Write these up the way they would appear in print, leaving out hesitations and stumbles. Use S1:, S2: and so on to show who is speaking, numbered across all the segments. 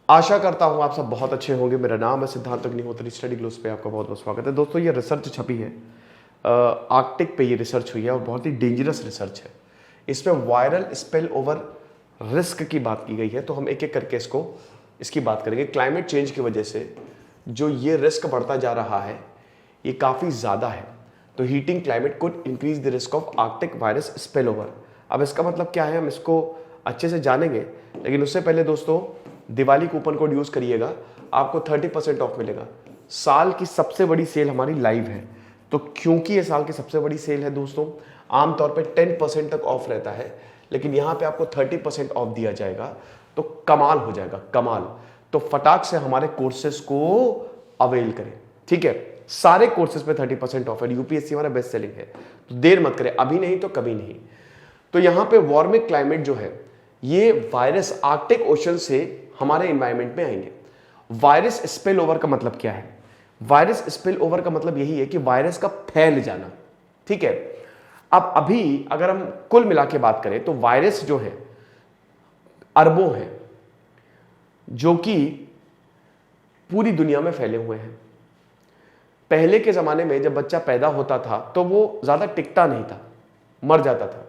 S1: आशा करता हूं आप सब बहुत अच्छे होंगे। मेरा नाम है सिद्धांत अग्निहोत्री, स्टडी ग्लोस पे आपका बहुत बहुत स्वागत है। दोस्तों ये रिसर्च छपी है आर्कटिक पे, ये रिसर्च हुई है और बहुत ही डेंजरस रिसर्च है। इसमें वायरल स्पिल ओवर रिस्क की बात की गई है, तो हम एक एक करके इसकी बात करेंगे। क्लाइमेट चेंज की वजह से जो ये रिस्क बढ़ता जा रहा है ये काफ़ी ज़्यादा है। तो heating climate could increase the risk of Arctic virus spill over. अब इसका मतलब क्या है, हम इसको अच्छे से जानेंगे, लेकिन उससे पहले दोस्तों दिवाली कूपन कोड यूज़ करिएगा, आपको 30% ऑफ मिलेगा। साल की सबसे बड़ी सेल हमारी लाइव है, तो क्योंकि ये साल की सबसे बड़ी सेल है दोस्तों, आमतौर पे 10% तक ऑफ रहता है, लेकिन यहाँ पे आपको 30% ऑफ दिया जाएगा, तो कमाल हो जाएगा, कमाल। तो फटाक से हमारे कोर्सेज को अवेल करें, ठीक है। सारे कोर्सेज पे 30% ऑफ है, यूपीएससी हमारा बेस्ट सेलिंग है, तो देर मत करें, अभी नहीं तो कभी नहीं। तो यहाँ पे वार्मिंग क्लाइमेट जो है, ये वायरस आर्कटिक ओशन से हमारे एनवायरनमेंट में आएंगे। वायरस स्पिल ओवर का मतलब क्या है? वायरस स्पिल ओवर का मतलब यही है कि वायरस का फैल जाना, ठीक है। अब अभी अगर हम कुल मिला के बात करें तो वायरस जो है अरबों हैं, जो कि पूरी दुनिया में फैले हुए हैं। पहले के जमाने में जब बच्चा पैदा होता था तो वो ज्यादा टिकता नहीं था, मर जाता था।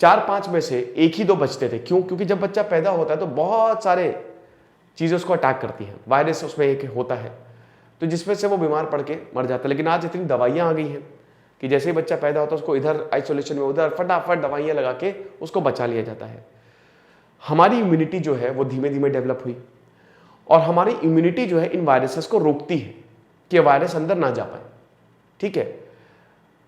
S1: 4-5 में से 1 ही 2 बचते थे। क्यों? क्योंकि जब बच्चा पैदा होता है तो बहुत सारे चीजें उसको अटैक करती हैं, वायरस उसमें एक होता है, तो जिसमें से वो बीमार पड़ के मर जाता है। लेकिन आज इतनी दवाइयां आ गई हैं कि जैसे ही बच्चा पैदा होता है उसको इधर आइसोलेशन में, उधर फटाफट दवाइयां लगा के उसको बचा लिया जाता है। हमारी इम्यूनिटी जो है वो धीमे धीमे डेवलप हुई, और हमारी इम्यूनिटी जो है इन वायरसेस को रोकती है कि वायरस अंदर ना जा पाए, ठीक है।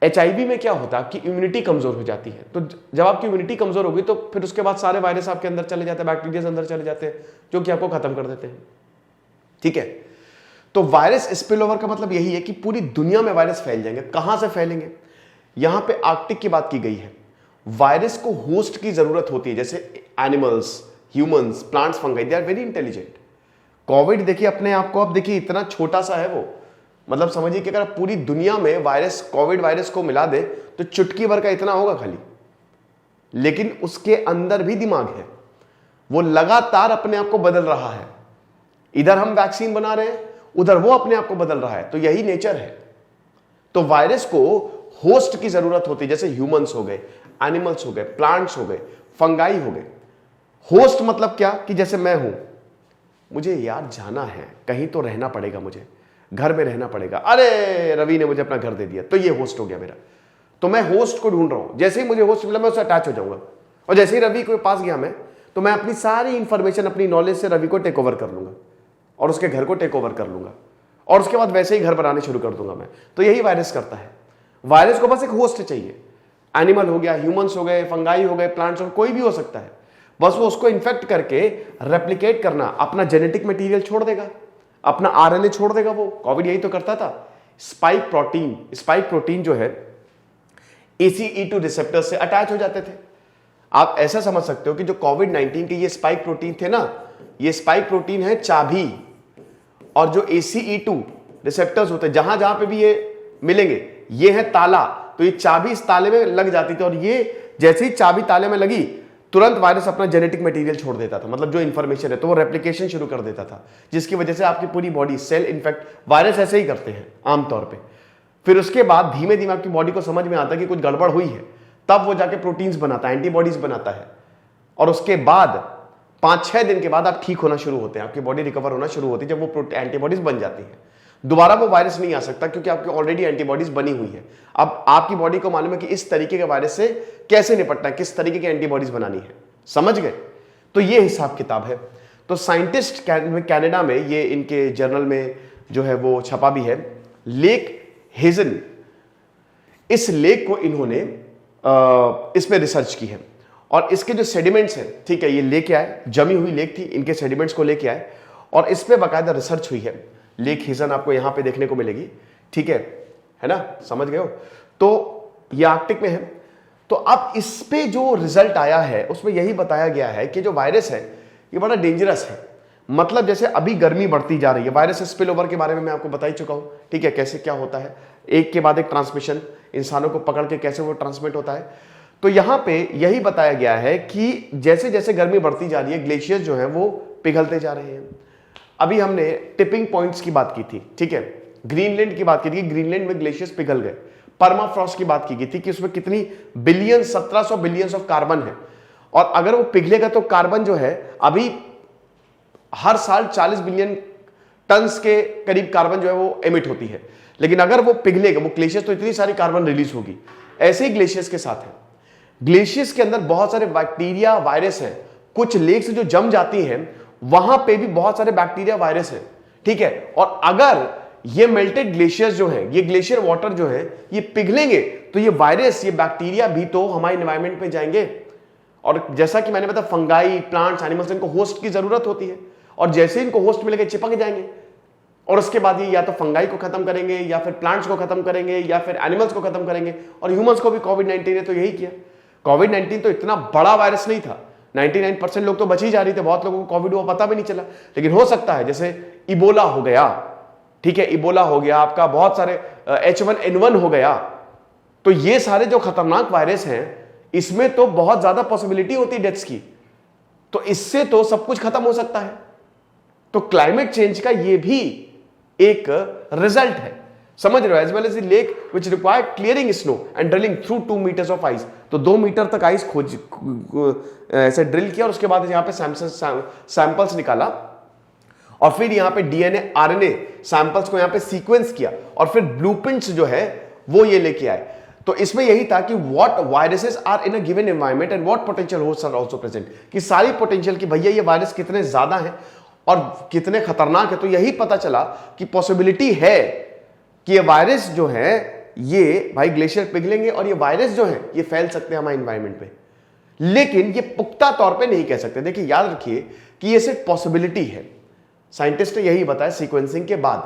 S1: एचआईवी में क्या होता है कि इम्यूनिटी कमजोर हो जाती है, तो जब आपकी इम्यूनिटी कमजोर होगी तो फिर उसके बाद सारे वायरस आपके अंदर चले जाते हैं, बैक्टीरिया अंदर चले जाते हैं, जो कि आपको खत्म कर देते हैं, ठीक है। तो वायरस स्पिल ओवर का मतलब यही है कि पूरी दुनिया में वायरस फैल जाएंगे। कहां से फैलेंगे? यहां पे आर्कटिक की बात की गई है। वायरस को होस्ट की जरूरत होती है, जैसे animals, humans, plants, fungi, they are very intelligent. Covid देखिए अपने आप को, अब देखिए इतना छोटा सा है वो, मतलब समझिए कि अगर पूरी दुनिया में वायरस, कोविड वायरस को मिला दे तो चुटकी भर का इतना होगा खाली, लेकिन उसके अंदर भी दिमाग है, वो लगातार अपने आप को बदल रहा है। इधर हम वैक्सीन बना रहे हैं, उधर वो अपने आप को बदल रहा है, तो यही नेचर है। तो वायरस को होस्ट की जरूरत होती है, जैसे ह्यूमंस हो गए, एनिमल्स हो गए, प्लांट्स हो गए, फंगाई हो गए। होस्ट मतलब क्या कि जैसे मैं हूं, मुझे यार जाना है कहीं, तो रहना पड़ेगा, मुझे घर में रहना पड़ेगा, अरे रवि ने मुझे अपना घर दे दिया, तो ये होस्ट हो गया मेरा। तो मैं होस्ट को ढूंढ रहा हूं, जैसे ही मुझे होस्ट मिला मैं उससे अटैच हो जाऊंगा, और जैसे ही रवि के पास गया मैं, तो मैं अपनी सारी इंफॉर्मेशन, अपनी नॉलेज से रवि को टेक ओवर कर लूंगा और उसके घर को टेक ओवर कर लूंगा, और उसके बाद वैसे ही घर बनाने शुरू कर दूंगा मैं। तो यही वायरस करता है। वायरस को बस एक होस्ट चाहिए, एनिमल हो गया, ह्यूमंस हो गए, फंगाई हो गए, प्लांट्स हो, कोई भी हो सकता है, बस वो उसको इन्फेक्ट करके रेप्लिकेट करना, अपना जेनेटिक मटेरियल छोड़ देगा, अपना आरएनए छोड़ देगा। वो कोविड यही तो करता था। स्पाइक प्रोटीन जो है ACE2 रिसेप्टर से अटैच हो जाते थे। आप ऐसा समझ सकते हो कि जो कोविड-19 के ये स्पाइक प्रोटीन थे ना, ये स्पाइक प्रोटीन है चाबी, और जो ACE2 रिसेप्टर्स होते हैं, जहां जहां पे भी ये मिलेंगे, ये है ताला, तो ये चाबी इस ताले में लग जाती थी, और ये जैसे ही चाबी ताले में लगी तुरंत वायरस अपना जेनेटिक मटेरियल छोड़ देता था, मतलब जो इंफॉर्मेशन है, तो वो रेप्लिकेशन शुरू कर देता था, जिसकी वजह से आपकी पूरी बॉडी सेल इन्फेक्ट, वायरस ऐसे ही करते हैं आमतौर पे। फिर उसके बाद धीमे धीमे आपकी बॉडी को समझ में आता है कि कुछ गड़बड़ हुई है, तब वो जाके प्रोटीन्स बनाता है, एंटीबॉडीज बनाता है, और उसके बाद 5-6 दिन के बाद आप ठीक होना शुरू होते हैं, आपकी बॉडी रिकवर होना शुरू होती है। जब वो एंटीबॉडीज बन जाती है, दोबारा वो वायरस नहीं आ सकता, क्योंकि आपकी ऑलरेडी एंटीबॉडीज बनी हुई है। अब आपकी बॉडी को मालूम है कि इस तरीके के वायरस से कैसे निपटना है, किस तरीके की एंटीबॉडीज बनानी है, समझ गए? तो ये हिसाब किताब है। तो साइंटिस्ट कनाडा में, ये इनके जर्नल में जो है वो छपा भी है, लेक हेजन, इस लेक को इन्होंने इस पे रिसर्च की है, और इसके जो सेडिमेंट्स हैं, ठीक है, ये लेके आए, जमी हुई लेक थी, इनके सेडिमेंट्स को लेके आए और इस पे बाकायदा रिसर्च हुई है। लेक हिजन आपको यहां पे देखने को मिलेगी, ठीक है ना, समझ गए हो? तो ये आर्कटिक में है। तो अब इस पे जो रिजल्ट आया है उसमें यही बताया गया है कि जो वायरस है ये बड़ा डेंजरस है। मतलब जैसे अभी गर्मी बढ़ती जा रही है, वायरस स्पिल ओवर के बारे में मैं आपको बता ही चुका हूं, ठीक है, कैसे क्या होता है, एक के बाद एक ट्रांसमिशन, इंसानों को पकड़ के कैसे वो ट्रांसमिट होता है। तो यहां पे यही बताया गया है कि जैसे जैसे गर्मी बढ़ती जा रही है, ग्लेशियर्स जो है वो पिघलते जा रहे हैं। अभी हमने टिपिंग पॉइंट्स की बात की थी, ठीक है, ग्रीनलैंड की बात की थी, ग्रीनलैंड में ग्लेशियर्स पिघल गए। परमाफ्रॉस्ट की बात की गई थी कि उसमें कितनी बिलियन, 1700 बिलियंस ऑफ कार्बन है, और अगर वो पिघलेगा तो कार्बन जो है अभी हर साल 40 बिलियन टन्स के करीब कार्बन जो है वो एमिट होती है, लेकिन अगर वो पिघलेगा, वो ग्लेशियर्स, तो इतनी सारी कार्बन रिलीज होगी। ऐसे ही ग्लेशियर्स के साथ है, ग्लेशियर्स के अंदर बहुत सारे बैक्टीरिया, वायरस हैं। कुछ लेक्स जो जम जाती हैं वहां पे भी बहुत सारे बैक्टीरिया, वायरस हैं, ठीक है। और अगर ये मेल्टेड ग्लेशियर्स जो है, ये ग्लेशियर वाटर जो है, ये पिघलेंगे तो ये वायरस, ये बैक्टीरिया भी तो हमारे एनवायरमेंट पे जाएंगे। और जैसा कि मैंने बताया, फंगाई, प्लांट्स, एनिमल्स, इनको होस्ट की जरूरत होती है, और जैसे इनको होस्ट मिलेगा चिपक जाएंगे, और उसके बाद ये या तो फंगाई को खत्म करेंगे, या फिर प्लांट्स को खत्म करेंगे, या फिर एनिमल्स को खत्म करेंगे। और ह्यूमंस को भी कोविड-19 ने तो यही किया। कोविड-19 तो इतना बड़ा वायरस नहीं था, 99% लोग तो बच ही जा रहे थे, बहुत लोगों को कोविड हुआ पता भी नहीं चला। लेकिन हो सकता है जैसे इबोला हो गया, ठीक है, इबोला हो गया आपका, बहुत सारे H1N1 हो गया, तो ये सारे जो खतरनाक वायरस हैं, इसमें तो बहुत ज्यादा पॉसिबिलिटी होती है डेथ्स की, तो इससे तो सब कुछ खत्म हो सकता है। तो क्लाइमेट चेंज का ये भी एक रिजल्ट है, समझ रहे हो। As well as the lake which require clearing snow and drilling through 2 meters of ice, तो 2 मीटर तक आइस खोज ऐसे ड्रिल किया, और उसके बाद यहां पे सैंपल्स निकाला, और फिर यहां पे डीएनए, आरएनए सैंपल्स को यहां पे सीक्वेंस किया, और फिर ब्लूप्रिंट्स जो है वो ये लेके आए। तो इसमें यही था कि what viruses are in a given environment and what potential host are also present, कि सारी पोटेंशियल, कि भैया ये वायरस कितने ज्यादा हैं और कितने खतरनाक है। तो यही पता चला कि पॉसिबिलिटी है कि ये वायरस जो है, ये भाई ग्लेशियर पिघलेंगे और ये वायरस जो है ये फैल सकते हैं हमारे एनवायरनमेंट पे, लेकिन ये पुख्ता तौर पे नहीं कह सकते। देखिए याद रखिए कि ये सिर्फ पॉसिबिलिटी है, साइंटिस्ट ने यही बताया सीक्वेंसिंग के बाद,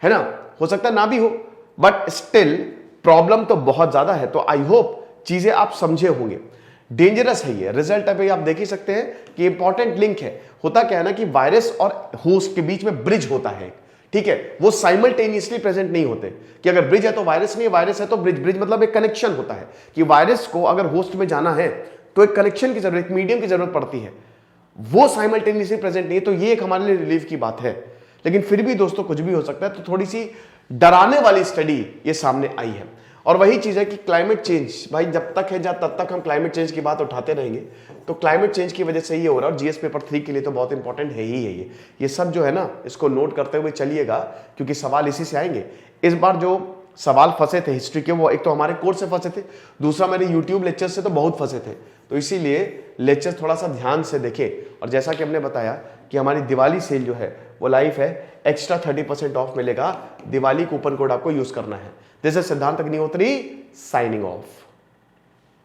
S1: है ना। हो सकता ना भी हो, बट स्टिल प्रॉब्लम तो बहुत ज्यादा है। तो आई होप चीजें आप समझे होंगे। डेंजरस है ये रिजल्ट, अभी आप देख ही सकते हैं कि इंपॉर्टेंट लिंक है। होता क्या है ना कि वायरस और होस्ट के बीच में ब्रिज होता है, ठीक है, वो साइमल्टेनियसली प्रेजेंट नहीं होते, कि अगर ब्रिज है तो वायरस नहीं, वायरस है तो ब्रिज। ब्रिज मतलब एक कनेक्शन होता है, कि वायरस को अगर होस्ट में जाना है तो एक कनेक्शन की जरूरत, एक मीडियम की जरूरत पड़ती है, वो साइमल्टेनियसली प्रेजेंट नहीं है। तो ये एक हमारे लिए रिलीफ की बात है, लेकिन फिर भी दोस्तों कुछ भी हो सकता है। तो थोड़ी सी डराने वाली स्टडी ये सामने आई है। और वही चीज है कि क्लाइमेट चेंज, भाई जब तक है तब तक हम क्लाइमेट चेंज की बात उठाते रहेंगे, तो क्लाइमेट चेंज की वजह से ये हो रहा है। और जीएस पेपर 3 के लिए तो बहुत इंपॉर्टेंट है ही है ये सब जो है ना, इसको नोट करते हुए चलिएगा, क्योंकि सवाल इसी से आएंगे। इस बार जो सवाल फंसे थे हिस्ट्री के, वो एक तो हमारे कोर्स से फंसे थे, दूसरा मेरे यूट्यूब लेक्चर से तो बहुत फंसे थे। तो इसीलिए लेक्चर थोड़ा सा ध्यान से देखें। और जैसा कि हमने बताया कि हमारी दिवाली सेल जो है वो लाइव है, एक्स्ट्रा 30% ऑफ मिलेगा, दिवाली कूपन कोड आपको यूज करना है। दिस इज सिद्धांत अग्निहोत्री साइनिंग ऑफ।